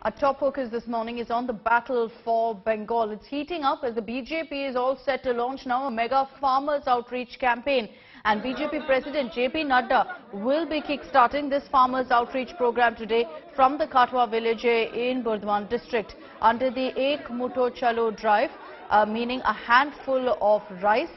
Our top focus this morning is on the battle for Bengal. It's heating up as the BJP is all set to launch now a mega farmers outreach campaign. And BJP President JP Nadda will be kick-starting this farmers outreach program today from the Katwa village in Burdwan district under the Ek Mutho Chalo drive, meaning a handful of rice.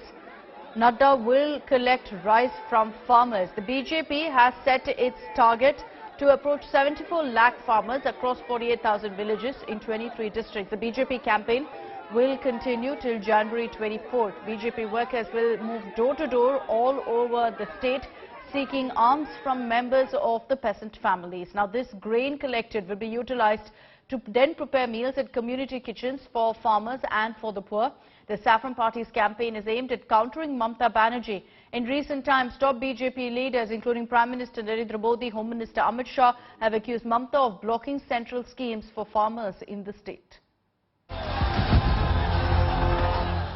Nadda will collect rice from farmers. The BJP has set its target to approach 74 lakh farmers across 48,000 villages in 23 districts. The BJP campaign will continue till January 24th. BJP workers will move door to door all over the state seeking alms from members of the peasant families. Now, this grain collected will be utilized to then prepare meals at community kitchens for farmers and for the poor. The Saffron Party's campaign is aimed at countering Mamata Banerjee. In recent times, top BJP leaders, including Prime Minister Narendra Modi, Home Minister Amit Shah, have accused Mamata of blocking central schemes for farmers in the state.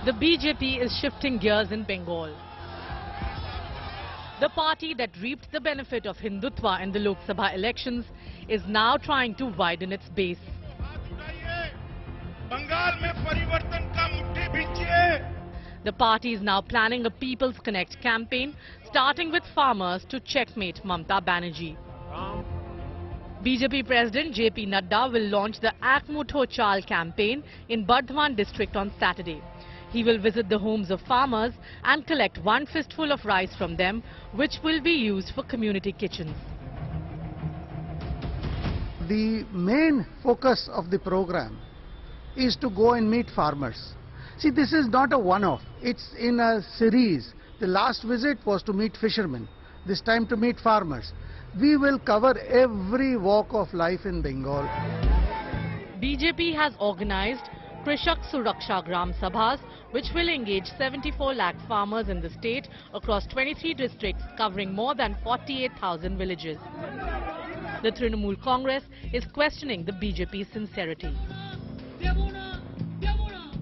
The BJP is shifting gears in Bengal. The party that reaped the benefit of Hindutva in the Lok Sabha elections is now trying to widen its base. The party is now planning a People's Connect campaign, starting with farmers to checkmate Mamata Banerjee. BJP President JP Nadda will launch the Ek Mutho Chal campaign in Burdwan district on Saturday. He will visit the homes of farmers and collect one fistful of rice from them, which will be used for community kitchens. The main focus of the program is to go and meet farmers. See, this is not a one-off. It's in a series. The last visit was to meet fishermen. This time to meet farmers. We will cover every walk of life in Bengal. BJP has organized Krishak Suraksha Gram Sabhas, which will engage 74 lakh farmers in the state across 23 districts covering more than 48,000 villages. The Trinamool Congress is questioning the BJP's sincerity.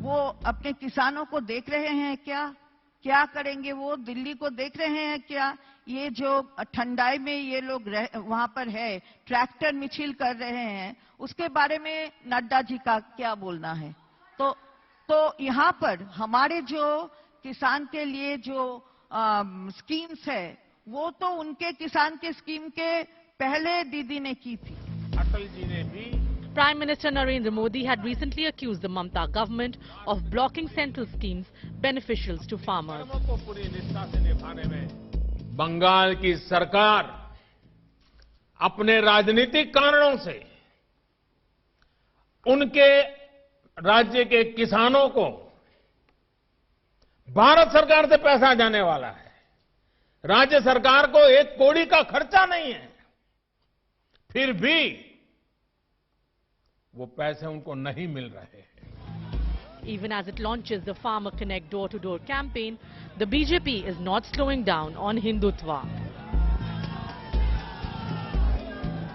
वो अपने किसानों को देख रहे हैं क्या करेंगे? वो दिल्ली को देख रहे हैं क्या? ये जो ठंडाई में ये लोग वहां पर है, ट्रैक्टर मिছিল कर रहे हैं, उसके बारे में नड्डा जी का क्या बोलना है? तो यहाँ पर हमारे जो किसान के लिए जो स्कीम्स है, वो तो उनके किसान के स्कीम के पहले दीदी ने की थी. अटल जी ने भी. Prime Minister Narendra Modi had recently accused the Mamata government of blocking central schemes beneficial to farmers. Bengal की सरकार अपने राजनीतिक कारणों से उनके राज्य के किसानों को भारत सरकार से पैसा जाने वाला है. राज्य सरकार को एक कौड़ी का खर्चा नहीं है. फिर भी वो पैसे उनको नहीं मिल रहे हैं. Even as it launches the Farmer Connect door-to-door campaign, the BJP is not slowing down on Hindutva.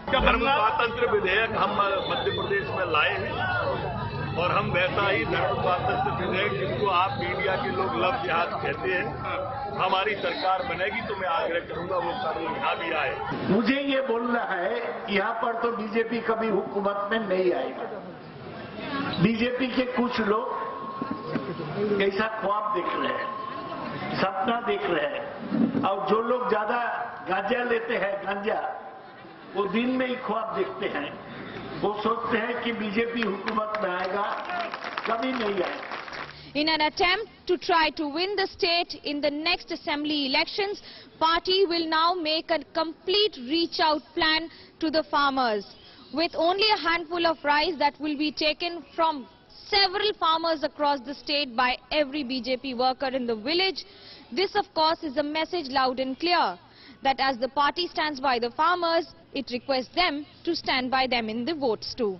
धर्म स्वातंत्र विधेयक हम मध्य प्रदेश में लाए हैं और हम वैसा ही धर्म स्वातंत्र विधेयक जिसको आप मीडिया के लोग लव जिहाद कहते हैं, हमारी सरकार बनेगी तो मैं आग्रह करूंगा वो कानून यहाँ भी आए. मुझे ये बोलना है, यहाँ पर तो बीजेपी कभी हुकूमत में नहीं आएगा. बीजेपी के कुछ लोग ऐसा ख्वाब देख रहे हैं, सपना देख रहे हैं, और जो लोग ज्यादा गांजा लेते हैं, गांजा, वो दिन में ही ख्वाब देखते हैं. वो सोचते हैं कि बीजेपी हुकूमत में आएगा, कभी नहीं आएगा. In an attempt to try to win the state in the next assembly elections, party will now make a complete reach-out plan to the farmers. With only a handful of rice that will be taken from several farmers across the state by every BJP worker in the village, this of course is a message loud and clear that as the party stands by the farmers, it requests them to stand by them in the votes too.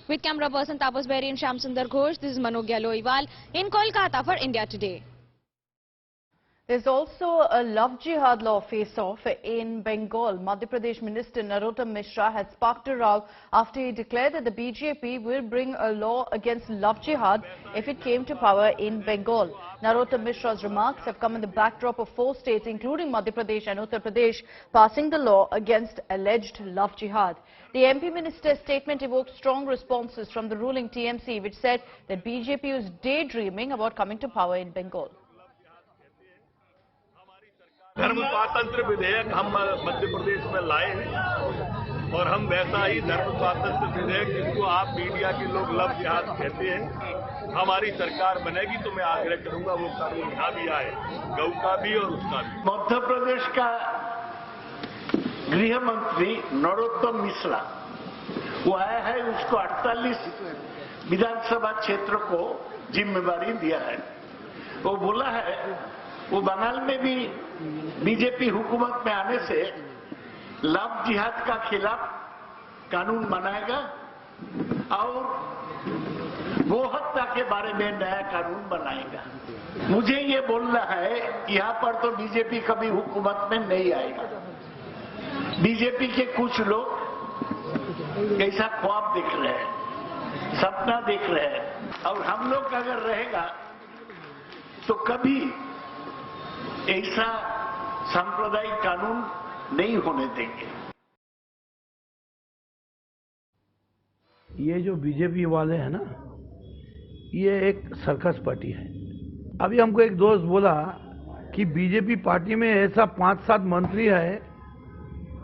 With camera person Tapas Berry and Shyam Sundar Ghosh, this is Manogya Loiwal in Kolkata for India Today. There's also a love jihad law face-off in Bengal. Madhya Pradesh Minister Narottam Mishra has sparked a row after he declared that the BJP will bring a law against love jihad if it came to power in Bengal. Narottam Mishra's remarks have come in the backdrop of 4 states, including Madhya Pradesh and Uttar Pradesh, passing the law against alleged love jihad. The MP minister's statement evoked strong responses from the ruling TMC, which said that BJP was daydreaming about coming to power in Bengal. धर्म स्वातंत्र विधेयक हम मध्य प्रदेश में लाए हैं और हम वैसा ही धर्म स्वातंत्र विधेयक जिसको आप मीडिया के लोग लव जिहाद कहते हैं, हमारी सरकार बनेगी तो मैं आग्रह करूंगा वो कानून यहाँ भी आए, गौ का भी और उसका भी। मध्य प्रदेश का गृह मंत्री नरोत्तम मिश्रा वो आया है, उसको 48 विधानसभा क्षेत्र को जिम्मेवारी दिया है। वो बोला है वो बंगाल में भी बीजेपी हुकूमत में आने से लव जिहाद का खिलाफ कानून बनाएगा और गो हत्या के बारे में नया कानून बनाएगा। मुझे ये बोलना है यहाँ पर तो बीजेपी कभी हुकूमत में नहीं आएगा। बीजेपी के कुछ लोग ऐसा ख्वाब देख रहे हैं, सपना देख रहे हैं और हम लोग अगर रहेगा तो कभी ऐसा सांप्रदायिक कानून नहीं होने देंगे। ये जो बीजेपी वाले हैं ना, ये एक सर्कस पार्टी है। अभी हमको एक दोस्त बोला कि बीजेपी पार्टी में ऐसा 5-7 मंत्री है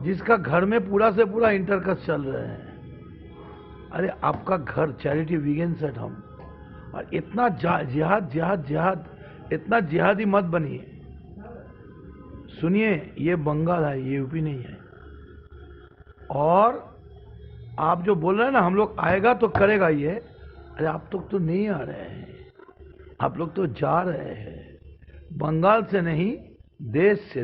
जिसका घर में पूरा से पूरा इंटरकस चल रहे हैं। अरे आपका घर चैरिटी वीगेंस एट होम, और इतना जिहाद जिहाद जिहाद, इतना जिहादी मत बनिए। सुनिए, ये बंगाल है, ये यूपी नहीं है। और आप जो बोल रहे हैं ना हम लोग आएगा तो करेगा ये, अरे आप तो नहीं आ रहे हैं, आप लोग तो जा रहे हैं। बंगाल से नहीं, देश से